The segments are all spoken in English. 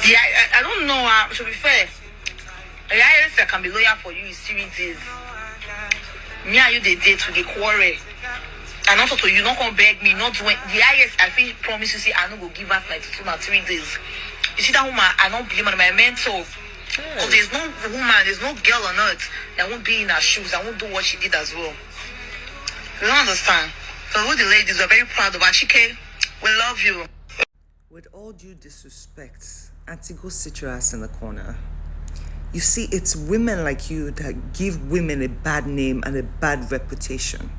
Yeah, I don't know. To be fair, I can be loyal for you in 3 days. Me and you the date to the quarrel. And also to you not come beg me, not when the highest I feel promise you say I not go give up like 2 or 3 days. You see that woman, I don't blame on my mentor. Because there's no woman, there's no girl on earth that won't be in her shoes, that won't do what she did as well. You don't understand. So all the ladies are very proud of Achike. We love you. With all due disrespect, Auntie, go sit your ass in the corner. You see, it's women like you that give women a bad name and a bad reputation.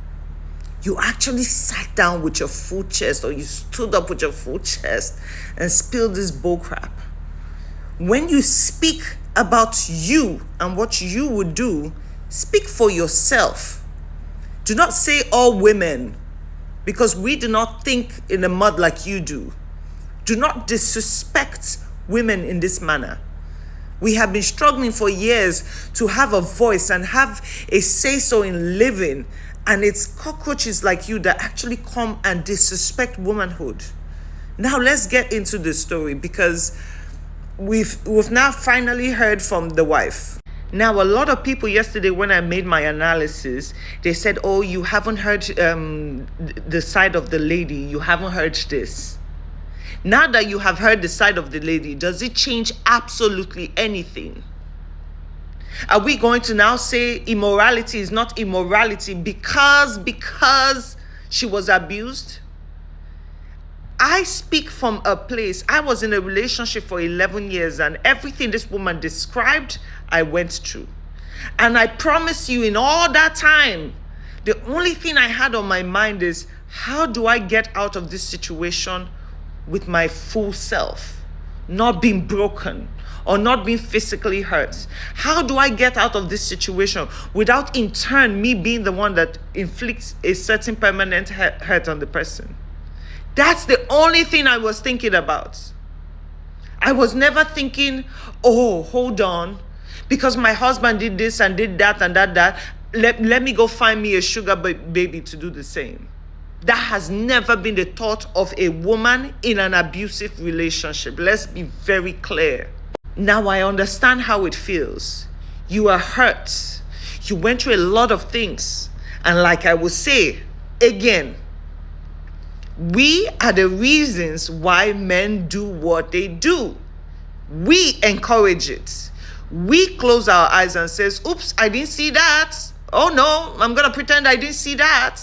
You actually sat down with your full chest, or you stood up with your full chest and spilled this bullcrap. When you speak about you and what you would do, speak for yourself. Do not say all women, because we do not think in the mud like you do. Do not disrespect women in this manner. We have been struggling for years to have a voice and have a say-so in living, and it's cockroaches like you that actually come and disrespect womanhood. Now let's get into the story, because we've now finally heard from the wife. Now, a lot of people yesterday, when I made my analysis, they said, oh, you haven't heard the side of the lady. You haven't heard this. Now that you have heard the side of the lady, does it change absolutely anything? Are we going to now say immorality is not immorality because she was abused? I speak from a place. I was in a relationship for 11 years, and everything this woman described, I went through. And I promise you, in all that time, the only thing I had on my mind is, how do I get out of this situation with my full self, not being broken or not being physically hurt? How do I get out of this situation without in turn me being the one that inflicts a certain permanent hurt on the person? That's the only thing I was thinking about. I was never thinking, oh, hold on, because my husband did this and did that and that, let me go find me a sugar baby to do the same. That has never been the thought of a woman in an abusive relationship. Let's be very clear. Now I understand how it feels. You are hurt. You went through a lot of things. And like I will say again, we are the reasons why men do what they do. We encourage it. We close our eyes and says, oops, I didn't see that. Oh no, I'm going to pretend I didn't see that.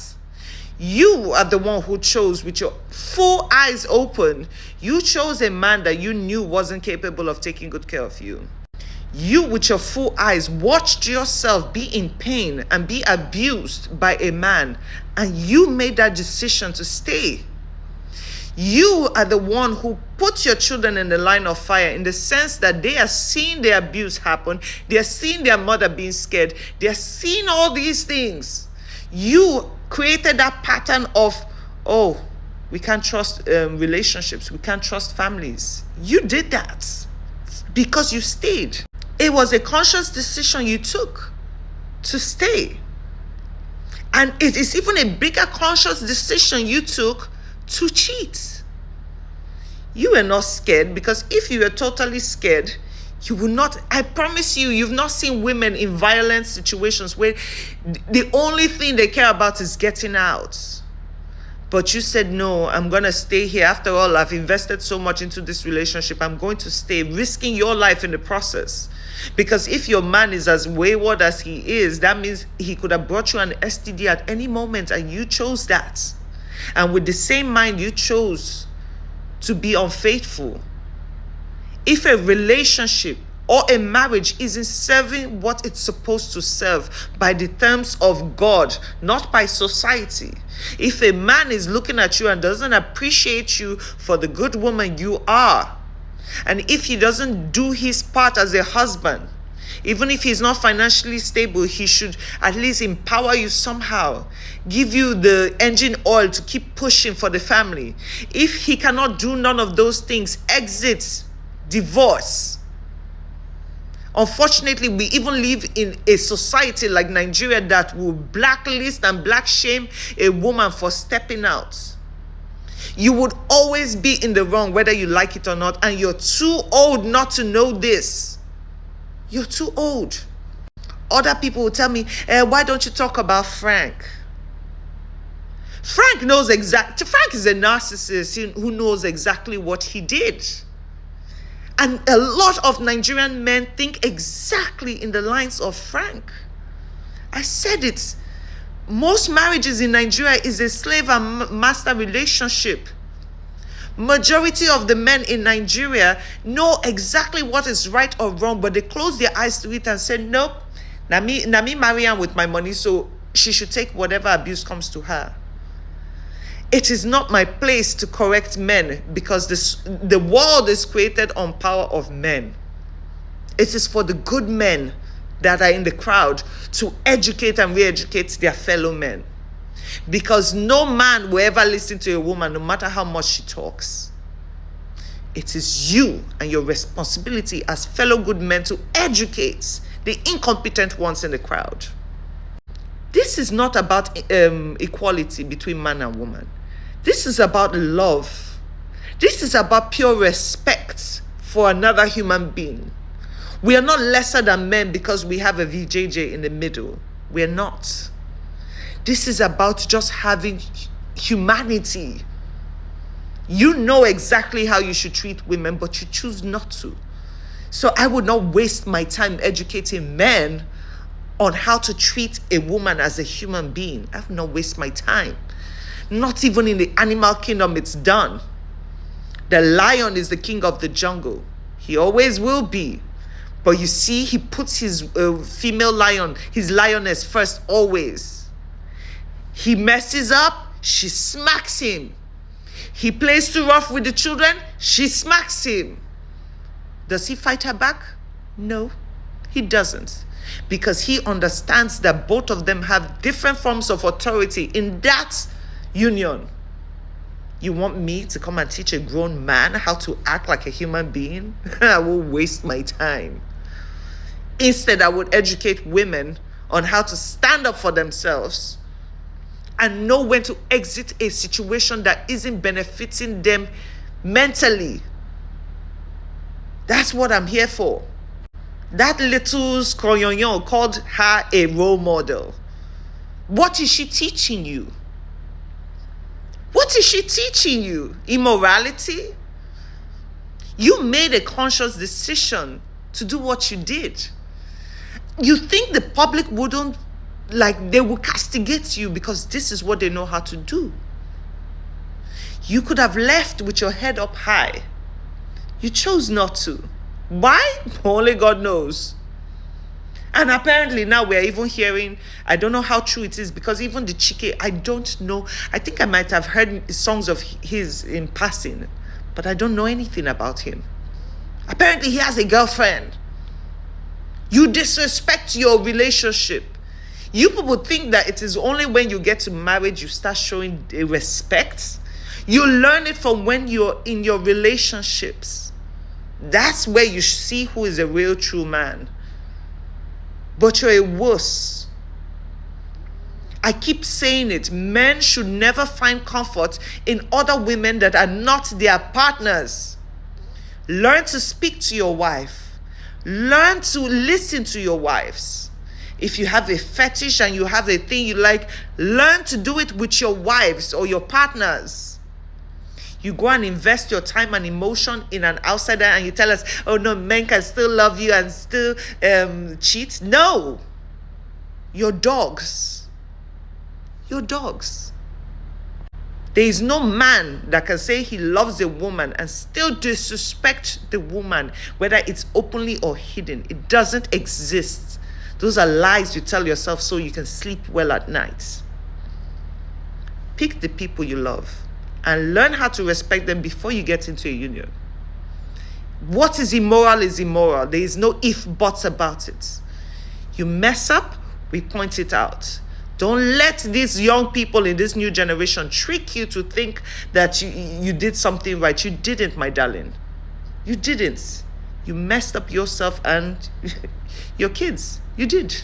You are the one who chose with your full eyes open. You chose a man that you knew wasn't capable of taking good care of you. You, with your full eyes, watched yourself be in pain and be abused by a man, and you made that decision to stay. You are the one who put your children in the line of fire, in the sense that they are seeing the abuse happen. They are seeing their mother being scared. They are seeing all these things. You created that pattern of, oh, we can't trust relationships. We can't trust families. You did that because you stayed. It was a conscious decision you took to stay. And it is even a bigger conscious decision you took to cheat. You were not scared, because if you were totally scared, you will not. I promise you, you've not seen women in violent situations where the only thing they care about is getting out. But you said, no, I'm going to stay here. After all, I've invested so much into this relationship. I'm going to stay, risking your life in the process. Because if your man is as wayward as he is, that means he could have brought you an STD at any moment, and you chose that. And with the same mind, you chose to be unfaithful. If a relationship or a marriage isn't serving what it's supposed to serve by the terms of God, not by society, if a man is looking at you and doesn't appreciate you for the good woman you are, and if he doesn't do his part as a husband, even if he's not financially stable, he should at least empower you somehow, give you the engine oil to keep pushing for the family. If he cannot do none of those things, exit, divorce. Unfortunately, we even live in a society like Nigeria that will blacklist and black shame a woman for stepping out. You would always be in the wrong, whether you like it or not, and you're too old not to know this. You're too old. Other people will tell me, why don't you talk about Frank? Frank knows exactly. Frank is a narcissist who knows exactly what he did. And a lot of Nigerian men think exactly in the lines of Frank. I said it. Most marriages in Nigeria is a slave and master relationship. Majority of the men in Nigeria know exactly what is right or wrong, but they close their eyes to it and say, nope, na me marry am with my money, so she should take whatever abuse comes to her. It is not my place to correct men, because the world is created on power of men. It is for the good men that are in the crowd to educate and re-educate their fellow men. Because no man will ever listen to a woman, no matter how much she talks. It is you and your responsibility as fellow good men to educate the incompetent ones in the crowd. This is not about equality between man and woman. This is about love. This is about pure respect for another human being. We are not lesser than men because we have a VJJ in the middle. We are not. This is about just having humanity. You know exactly how you should treat women, but you choose not to. So I would not waste my time educating men on how to treat a woman as a human being. I would not waste my time. Not even in the animal kingdom it's done. The lion is the king of the jungle. He always will be. But you see, he puts his female lion, his lioness first always. He messes up, she smacks him. He plays too rough with the children, she smacks him. Does he fight her back? No, he doesn't. Because he understands that both of them have different forms of authority in that union. You want me to come and teach a grown man how to act like a human being? I will waste my time. Instead, I would educate women on how to stand up for themselves and know when to exit a situation that isn't benefiting them mentally. That's what I'm here for. That little skroyonyon called her a role model. What is she teaching you? What is she teaching you? Immorality? You made a conscious decision to do what you did. You think the public wouldn't, they will castigate you because this is what they know how to do. You could have left with your head up high. You chose not to. Why? Only God knows. And apparently now we're even hearing, I don't know how true it is, because even the Chike, I don't know. I think I might have heard songs of his in passing, but I don't know anything about him. Apparently he has a girlfriend. You disrespect your relationship. You people think that it is only when you get to marriage you start showing respect. You learn it from when you're in your relationships. That's where you see who is a real true man. But you're a wuss. I keep saying it. Men should never find comfort in other women that are not their partners. Learn to speak to your wife. Learn to listen to your wives. If you have a fetish and you have a thing you like, learn to do it with your wives or your partners. You go and invest your time and emotion in an outsider and you tell us, oh no, men can still love you and still cheat. No. You're dogs. You're dogs. There is no man that can say he loves a woman and still disrespect the woman, whether it's openly or hidden. It doesn't exist. Those are lies you tell yourself so you can sleep well at night. Pick the people you love and learn how to respect them before you get into a union. What is immoral is immoral. There is no if, buts about it. You mess up, we point it out. Don't let these young people in this new generation trick you to think that you did something right. You didn't, my darling. You didn't. You messed up yourself and your kids. You did.